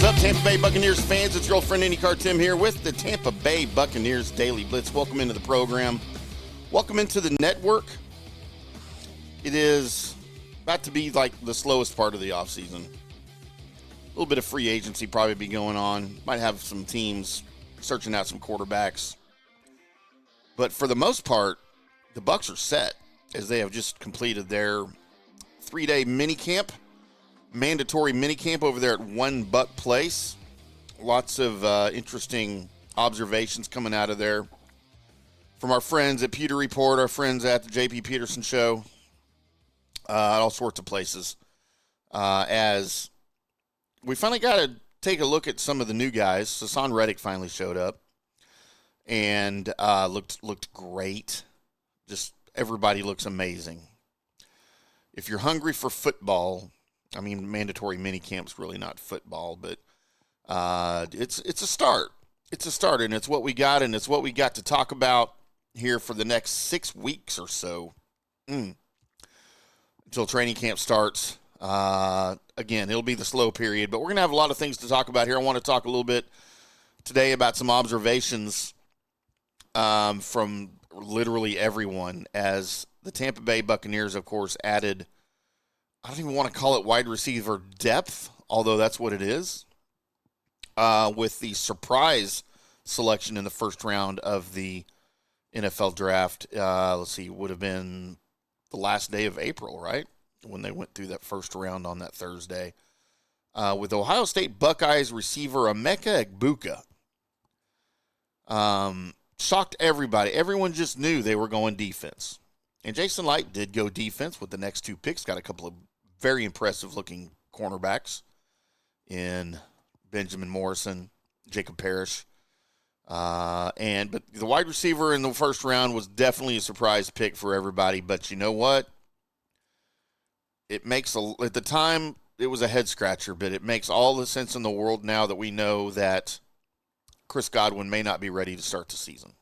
up, Tampa Bay Buccaneers fans? It's your old friend IndyCar Timm here with the Tampa Bay Buccaneers Daily Blitz. Welcome into the program. Welcome into the network. It is about to be like the slowest part of the offseason. A little bit of free agency probably be going on. Might have some teams searching out some quarterbacks. But for the most part, the Bucs are set as they have just completed their 3-day mini camp. Mandatory minicamp over there at One Buck Place. Lots of interesting observations coming out of there from our friends at Pewter Report, our friends at the J.P. Peterson Show, all sorts of places. As we finally got to take a look at some of the new guys. Hassan Reddick finally showed up and looked great. Just everybody looks amazing. If you're hungry for football, I mean, mandatory minicamp's really not football, but it's a start. It's a start, and it's what we got, and it's what we got to talk about here for the next 6 weeks or so until training camp starts. Again, it'll be the slow period, but we're going to have a lot of things to talk about here. I want to talk a little bit today about some observations from literally everyone as the Tampa Bay Buccaneers, of course, added, I don't even want to call it wide receiver depth, although that's what it is, with the surprise selection in the first round of the NFL draft. Let's see, it would have been the last day of April, right, when they went through that first round on that Thursday, with Ohio State Buckeyes receiver Emeka Egbuka. Shocked everybody. Everyone just knew they were going defense. And Jason Light did go defense with the next two picks, got a couple of very impressive-looking cornerbacks in Benjamin Morrison, Jacob Parrish. But the wide receiver in the first round was definitely a surprise pick for everybody. But you know what? It makes, at the time, it was a head-scratcher, but it makes all the sense in the world now that we know that Chris Godwin may not be ready to start the season.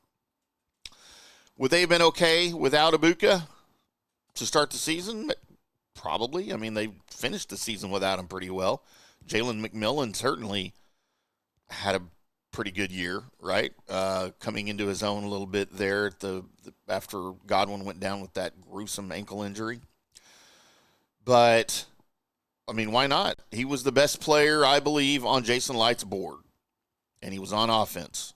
Would they have been okay without Egbuka to start the season? Probably. I mean, they finished the season without him pretty well. Jalen McMillan certainly had a pretty good year, right? Coming into his own a little bit there at after Godwin went down with that gruesome ankle injury. But, I mean, why not? He was the best player, I believe, on Jason Light's board. And he was on offense.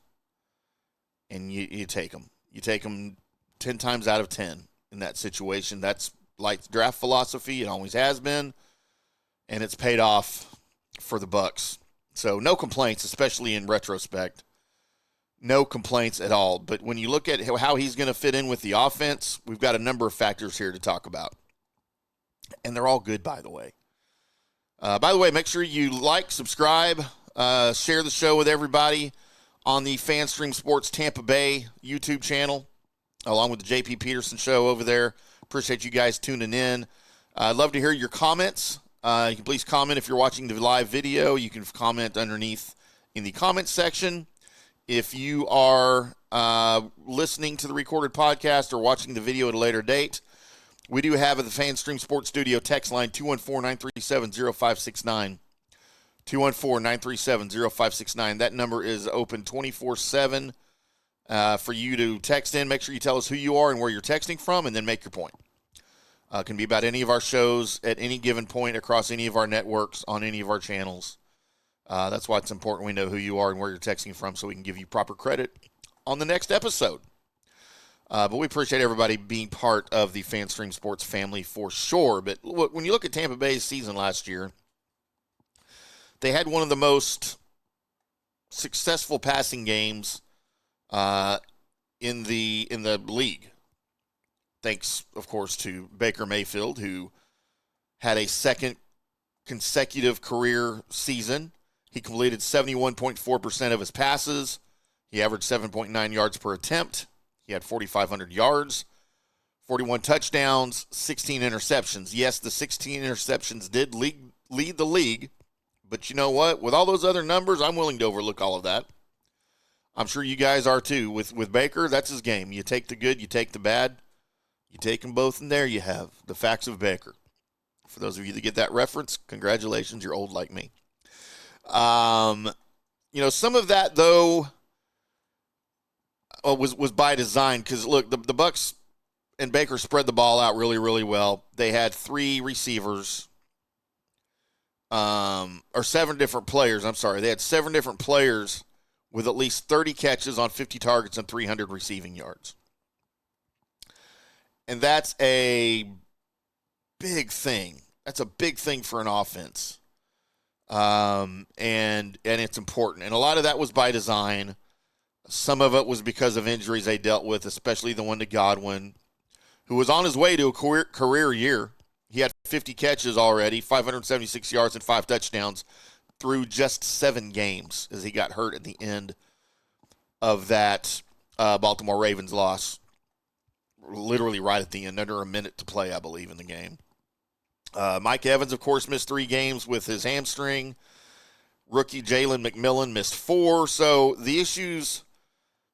And you take him. You take him 10 times out of 10 in that situation. That's Light's draft philosophy. It always has been. And it's paid off for the Bucs. So no complaints, especially in retrospect. No complaints at all. But when you look at how he's going to fit in with the offense, we've got a number of factors here to talk about. And they're all good, by the way. Make sure you like, subscribe, share the show with everybody on the FanStream Sports Tampa Bay YouTube channel, along with the J.P. Peterson Show over there. Appreciate you guys tuning in. I'd love to hear your comments. You can please comment if you're watching the live video. You can comment underneath in the comment section. If you are listening to the recorded podcast or watching the video at a later date, we do have at the FanStream Sports Studio text line 214-937-0569. 214-937-0569. That number is open 24/7 for you to text in. Make sure you tell us who you are and where you're texting from, and then make your point. It can be about any of our shows at any given point across any of our networks on any of our channels. That's why it's important we know who you are and where you're texting from so we can give you proper credit on the next episode. But we appreciate everybody being part of the FanStream Sports family for sure. But when you look at Tampa Bay's season last year, they had one of the most successful passing games in the league. Thanks, of course, to Baker Mayfield, who had a second consecutive career season. He completed 71.4% of his passes. He averaged 7.9 yards per attempt. He had 4,500 yards, 41 touchdowns, 16 interceptions. Yes, the 16 interceptions did lead the league. But you know what? With all those other numbers, I'm willing to overlook all of that. I'm sure you guys are too. With Baker, that's his game. You take the good, you take the bad. You take them both, and there you have the facts of Baker. For those of you that get that reference, congratulations, you're old like me. Some of that though was by design because look, the Bucs and Baker spread the ball out really, really well. They had 3 receivers, or 7 different players. I'm sorry, they had 7 different players with at least 30 catches on 50 targets and 300 receiving yards. And that's a big thing. That's a big thing for an offense. And it's important. And a lot of that was by design. Some of it was because of injuries they dealt with, especially the one to Godwin, who was on his way to a career year. He had 50 catches already, 576 yards, and 5 touchdowns through just 7 games as he got hurt at the end of that Baltimore Ravens loss. Literally right at the end, under a minute to play, I believe, in the game. Mike Evans, of course, missed 3 games with his hamstring. Rookie Jalen McMillan missed 4. So the issues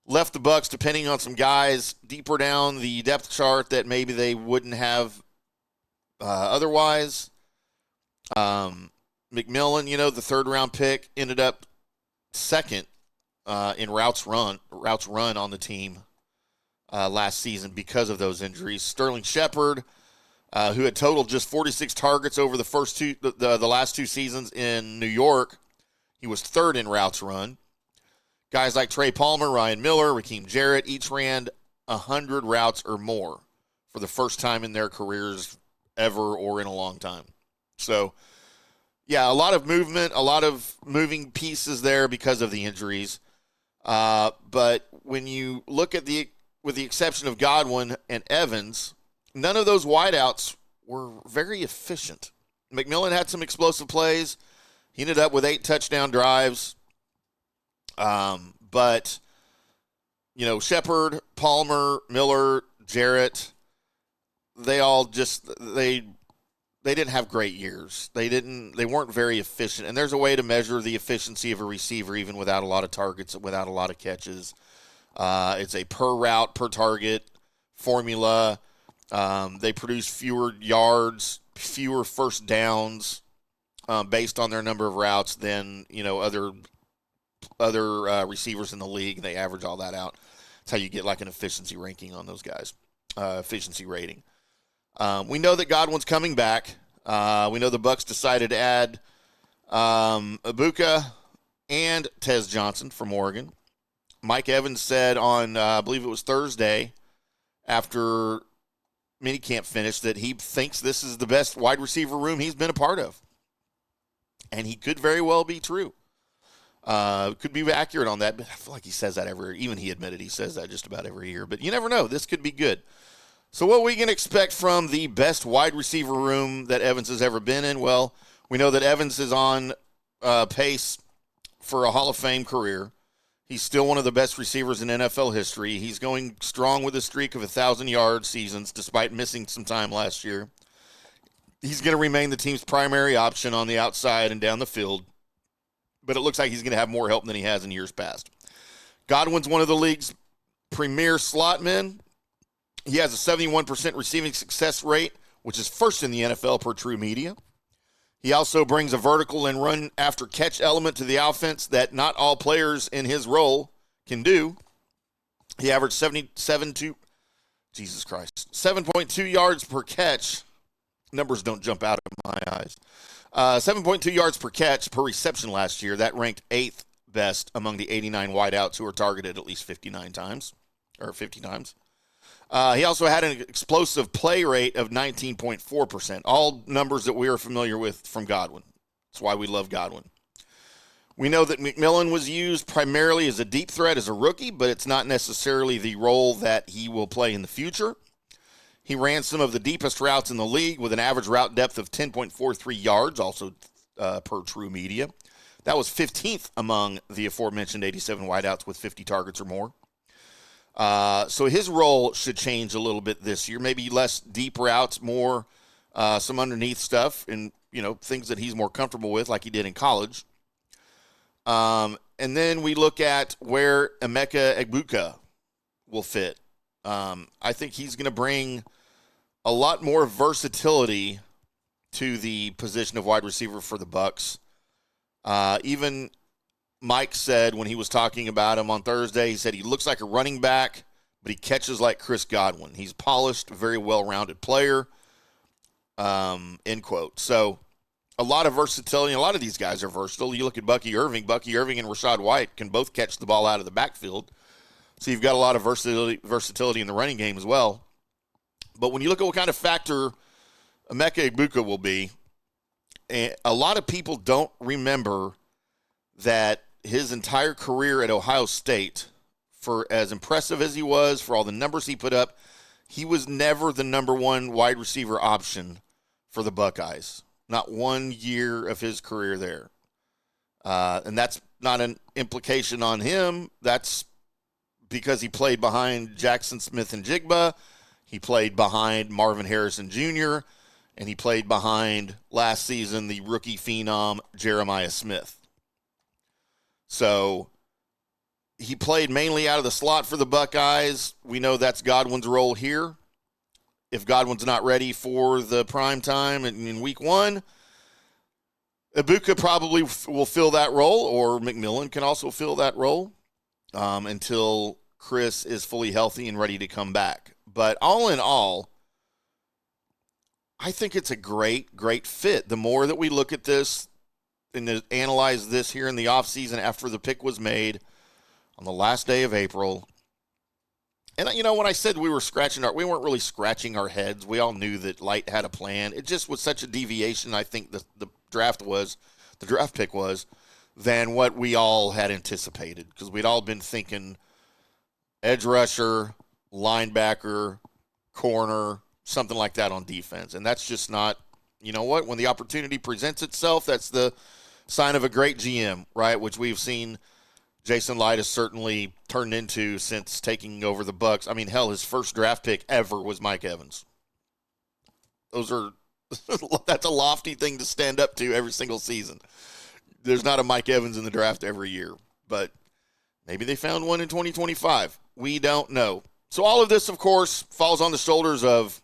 left the Bucs depending on some guys deeper down the depth chart that maybe they wouldn't have otherwise. McMillan, the third-round pick, ended up second in routes run on the team last season because of those injuries. Sterling Shepard, who had totaled just 46 targets over the last 2 seasons in New York, he was third in routes run. Guys like Trey Palmer, Ryan Miller, Raheem Jarrett each ran 100 routes or more for the first time in their careers ever or in a long time. So, yeah, a lot of movement, a lot of moving pieces there because of the injuries. But when you look at with the exception of Godwin and Evans, none of those wideouts were very efficient. McMillan had some explosive plays. He ended up with 8 touchdown drives. But, Shepard, Palmer, Miller, Jarrett, they all they didn't have great years. They weren't very efficient. And there's a way to measure the efficiency of a receiver even without a lot of targets, without a lot of catches. It's a per route, per target formula. They produce fewer yards, fewer first downs based on their number of routes than other receivers in the league. They average all that out. That's how you get like an efficiency ranking on those guys, efficiency rating. We know that Godwin's coming back. We know the Bucs decided to add Egbuka and Tez Johnson from Oregon. Mike Evans said on, I believe it was Thursday, after minicamp finished, that he thinks this is the best wide receiver room he's been a part of. And he could very well be true. Could be accurate on that, but I feel like he says that every year. Even he admitted he says that just about every year. But you never know. This could be good. So what we can expect from the best wide receiver room that Evans has ever been in? Well, we know that Evans is on pace for a Hall of Fame career. He's still one of the best receivers in NFL history. He's going strong with a streak of 1,000-yard seasons despite missing some time last year. He's going to remain the team's primary option on the outside and down the field, but it looks like he's going to have more help than he has in years past. Godwin's one of the league's premier slot men. He has a 71% receiving success rate, which is first in the NFL per True Media. He also brings a vertical and run after catch element to the offense that not all players in his role can do. He averaged 7.2 yards per catch. Numbers don't jump out of my eyes. 7.2 yards per catch per reception last year. That ranked 8th best among the 89 wideouts who were targeted at least 50 times. He also had an explosive play rate of 19.4%. All numbers that we are familiar with from Godwin. That's why we love Godwin. We know that McMillan was used primarily as a deep threat as a rookie, but it's not necessarily the role that he will play in the future. He ran some of the deepest routes in the league with an average route depth of 10.43 yards, also per True Media. That was 15th among the aforementioned 87 wideouts with 50 targets or more. So his role should change a little bit this year. Maybe less deep routes, more some underneath stuff and, things that he's more comfortable with like he did in college. And then we look at where Emeka Egbuka will fit. I think he's going to bring a lot more versatility to the position of wide receiver for the Bucs. Even Mike said when he was talking about him on Thursday, he said he looks like a running back, but he catches like Chris Godwin. He's polished, very well-rounded player, end quote. So a lot of versatility. A lot of these guys are versatile. You look at Bucky Irving and Rachaad White can both catch the ball out of the backfield. So you've got a lot of versatility in the running game as well. But when you look at what kind of factor Emeka Egbuka will be, a lot of people don't remember that his entire career at Ohio State, for as impressive as he was, for all the numbers he put up, he was never the number one wide receiver option for the Buckeyes. Not 1 year of his career there. And that's not an implication on him. That's because he played behind Jackson Smith and Jigba. He played behind Marvin Harrison Jr., and he played behind, last season, the rookie phenom Jeremiah Smith. So he played mainly out of the slot for the Buckeyes. We know that's Godwin's role here. If Godwin's not ready for the prime time in week 1, Egbuka probably will fill that role, or McMillan can also fill that role until Chris is fully healthy and ready to come back. But all in all, I think it's a great, great fit. The more that we look at this and analyze this here in the offseason after the pick was made on the last day of April, and, you know, when I said we weren't really scratching our heads. We all knew that Light had a plan. It just was such a deviation, I think, the draft pick was, than what we all had anticipated. Because we'd all been thinking edge rusher, linebacker, corner, something like that on defense. And that's just not, you know what, when the opportunity presents itself, that's the sign of a great GM, right? Which we've seen Jason Light has certainly turned into since taking over the Bucs. I mean, hell, his first draft pick ever was Mike Evans. That's a lofty thing to stand up to every single season. There's not a Mike Evans in the draft every year, but maybe they found one in 2025. We don't know. So all of this, of course, falls on the shoulders of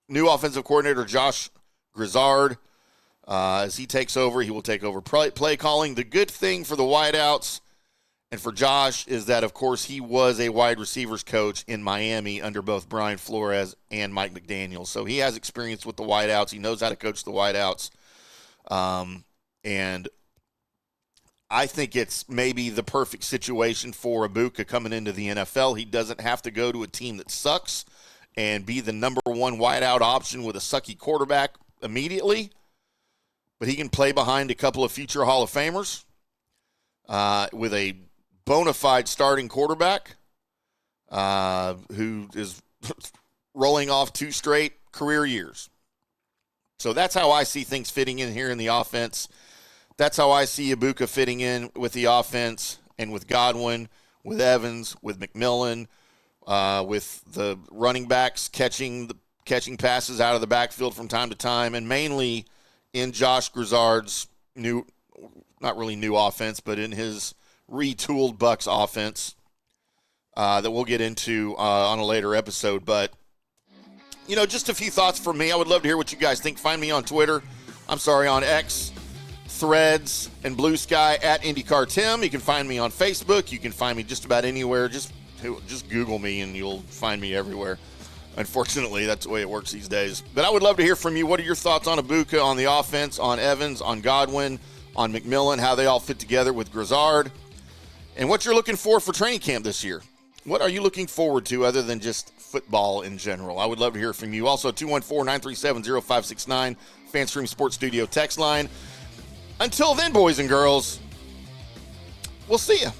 new offensive coordinator Josh Grizzard. As he takes over, he will take over play calling. The good thing for the wideouts and for Josh is that, of course, he was a wide receivers coach in Miami under both Brian Flores and Mike McDaniel. So he has experience with the wideouts. He knows how to coach the wideouts. And I think it's maybe the perfect situation for Egbuka coming into the NFL. He doesn't have to go to a team that sucks and be the number one wideout option with a sucky quarterback immediately. But he can play behind a couple of future Hall of Famers with a bona fide starting quarterback who is rolling off 2 straight career years. So that's how I see things fitting in here in the offense. That's how I see Egbuka fitting in with the offense and with Godwin, with Evans, with McMillan, with the running backs catching passes out of the backfield from time to time, and mainly in Josh Grizzard's not really new offense, but in his retooled Bucs offense that we'll get into on a later episode. But, you know, just a few thoughts from me. I would love to hear what you guys think. Find me on on X, Threads, and BlueSky at IndyCar Timm. You can find me on Facebook. You can find me just about anywhere. Just Google me and you'll find me everywhere. Unfortunately, that's the way it works these days. But I would love to hear from you. What are your thoughts on Egbuka, on the offense, on Evans, on Godwin, on McMillan, how they all fit together with Grizzard, and what you're looking for training camp this year? What are you looking forward to other than just football in general? I would love to hear from you. Also, 214-937-0569, FanStream Sports Studio text line. Until then, boys and girls, we'll see you.